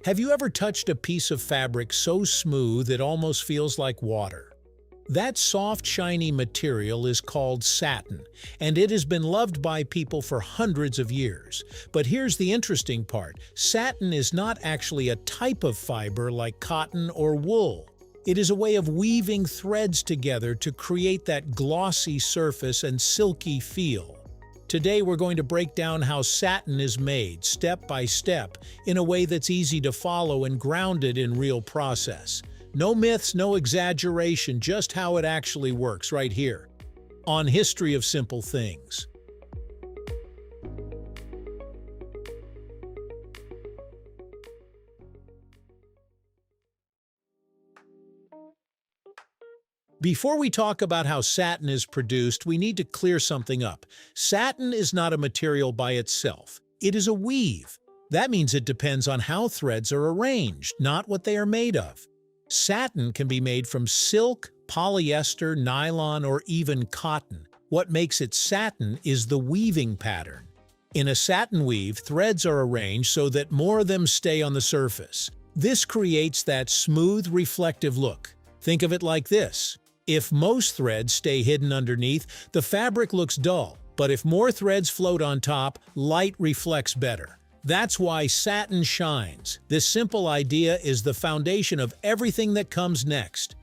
Have you ever touched a piece of fabric so smooth it almost feels like water? That soft, shiny material is called satin, and it has been loved by people for hundreds of years. But here's the interesting part. Satin is not actually a type of fiber like cotton or wool. It is a way of weaving threads together to create that glossy surface and silky feel. Today we're going to break down how satin is made, step by step, in a way that's easy to follow and grounded in real process. No myths, no exaggeration, just how it actually works right here on History of Simple Things. Before we talk about how satin is produced, we need to clear something up. Satin is not a material by itself. It is a weave. That means it depends on how threads are arranged, not what they are made of. Satin can be made from silk, polyester, nylon, or even cotton. What makes it satin is the weaving pattern. In a satin weave, threads are arranged so that more of them stay on the surface. This creates that smooth, reflective look. Think of it like this. If most threads stay hidden underneath, the fabric looks dull, but if more threads float on top, light reflects better. That's why satin shines. This simple idea is the foundation of everything that comes next.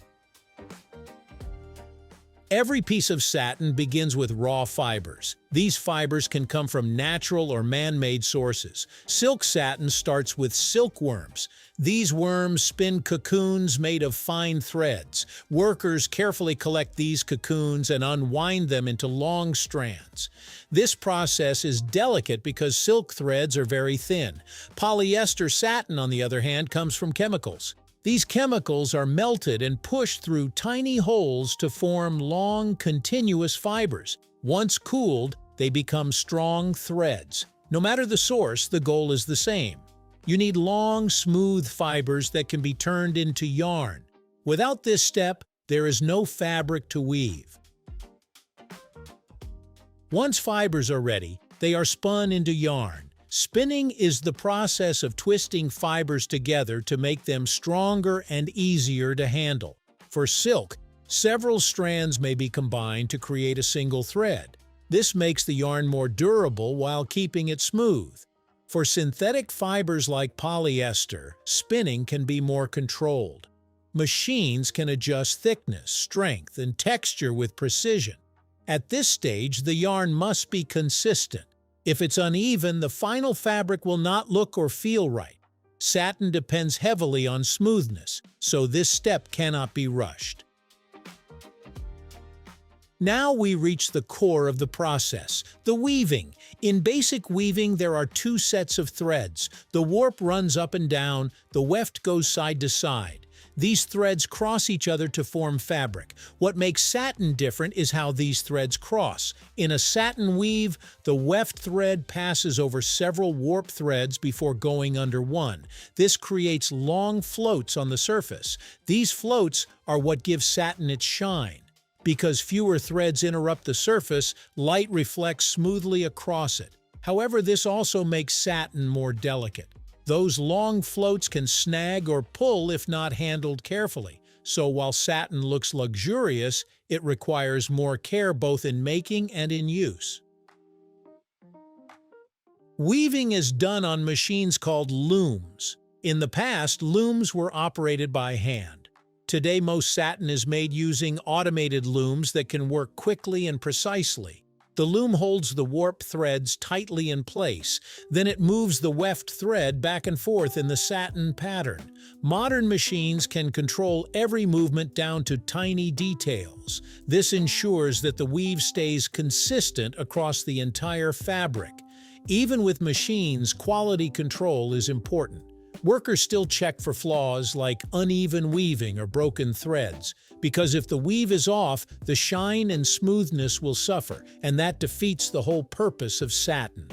Every piece of satin begins with raw fibers. These fibers can come from natural or man-made sources. Silk satin starts with silkworms. These worms spin cocoons made of fine threads. Workers carefully collect these cocoons and unwind them into long strands. This process is delicate because silk threads are very thin. Polyester satin, on the other hand, comes from chemicals. These chemicals are melted and pushed through tiny holes to form long, continuous fibers. Once cooled, they become strong threads. No matter the source, the goal is the same. You need long, smooth fibers that can be turned into yarn. Without this step, there is no fabric to weave. Once fibers are ready, they are spun into yarn. Spinning is the process of twisting fibers together to make them stronger and easier to handle. For silk, several strands may be combined to create a single thread. This makes the yarn more durable while keeping it smooth. For synthetic fibers like polyester, spinning can be more controlled. Machines can adjust thickness, strength, and texture with precision. At this stage, the yarn must be consistent. If it's uneven, the final fabric will not look or feel right. Satin depends heavily on smoothness, so this step cannot be rushed. Now we reach the core of the process, the weaving. In basic weaving, there are two sets of threads. The warp runs up and down, the weft goes side to side. These threads cross each other to form fabric. What makes satin different is how these threads cross. In a satin weave, the weft thread passes over several warp threads before going under one. This creates long floats on the surface. These floats are what give satin its shine. Because fewer threads interrupt the surface, light reflects smoothly across it. However, this also makes satin more delicate. Those long floats can snag or pull if not handled carefully. So while satin looks luxurious, it requires more care both in making and in use. Weaving is done on machines called looms. In the past, looms were operated by hand. Today, most satin is made using automated looms that can work quickly and precisely. The loom holds the warp threads tightly in place, then it moves the weft thread back and forth in the satin pattern. Modern machines can control every movement down to tiny details. This ensures that the weave stays consistent across the entire fabric. Even with machines, quality control is important. Workers still check for flaws like uneven weaving or broken threads, because if the weave is off, the shine and smoothness will suffer, and that defeats the whole purpose of satin.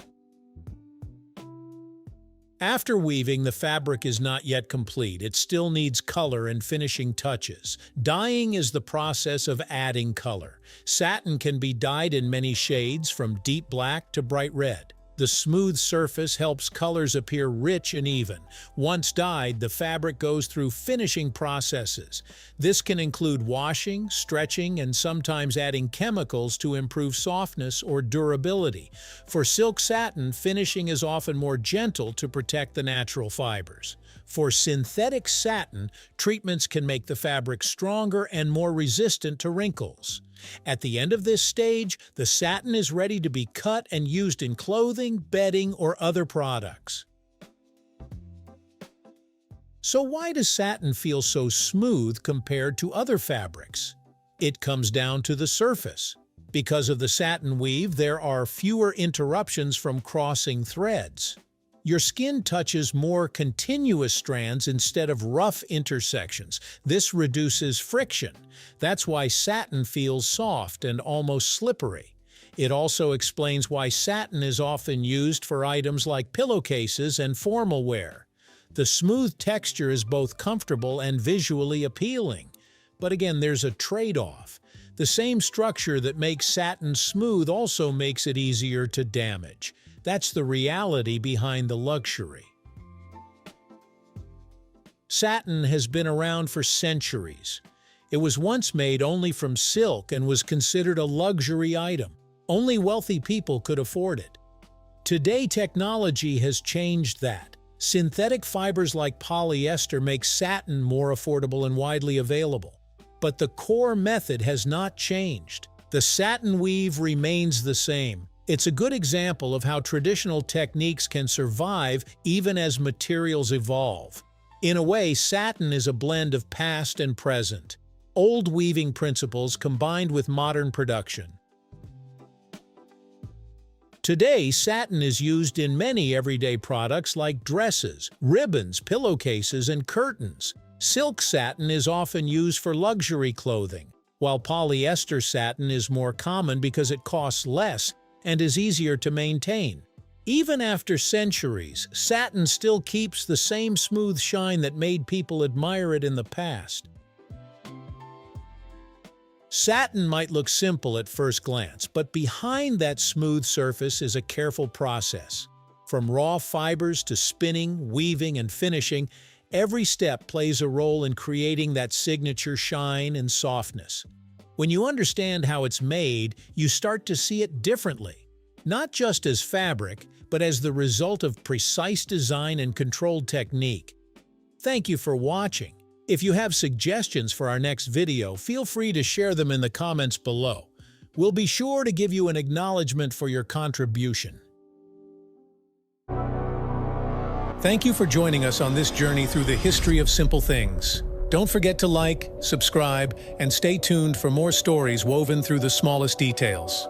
After weaving, the fabric is not yet complete. It still needs color and finishing touches. Dyeing is the process of adding color. Satin can be dyed in many shades, from deep black to bright red. The smooth surface helps colors appear rich and even. Once dyed, the fabric goes through finishing processes. This can include washing, stretching, and sometimes adding chemicals to improve softness or durability. For silk satin, finishing is often more gentle to protect the natural fibers. For synthetic satin, treatments can make the fabric stronger and more resistant to wrinkles. At the end of this stage, the satin is ready to be cut and used in clothing, bedding, or other products. So why does satin feel so smooth compared to other fabrics? It comes down to the surface. Because of the satin weave, there are fewer interruptions from crossing threads. Your skin touches more continuous strands instead of rough intersections. This reduces friction. That's why satin feels soft and almost slippery. It also explains why satin is often used for items like pillowcases and formal wear. The smooth texture is both comfortable and visually appealing. But again, there's a trade-off. The same structure that makes satin smooth also makes it easier to damage. That's the reality behind the luxury. Satin has been around for centuries. It was once made only from silk and was considered a luxury item. Only wealthy people could afford it. Today, technology has changed that. Synthetic fibers like polyester make satin more affordable and widely available. But the core method has not changed. The satin weave remains the same. It's a good example of how traditional techniques can survive even as materials evolve. In a way, satin is a blend of past and present, old weaving principles combined with modern production. Today, satin is used in many everyday products like dresses, ribbons, pillowcases, and curtains. Silk satin is often used for luxury clothing, while polyester satin is more common because it costs less and is easier to maintain. Even after centuries, satin still keeps the same smooth shine that made people admire it in the past. Satin might look simple at first glance, but behind that smooth surface is a careful process. From raw fibers to spinning, weaving, and finishing, every step plays a role in creating that signature shine and softness. When you understand how it's made, you start to see it differently. Not just as fabric, but as the result of precise design and controlled technique. Thank you for watching. If you have suggestions for our next video, feel free to share them in the comments below. We'll be sure to give you an acknowledgement for your contribution. Thank you for joining us on this journey through the history of simple things. Don't forget to like, subscribe, and stay tuned for more stories woven through the smallest details.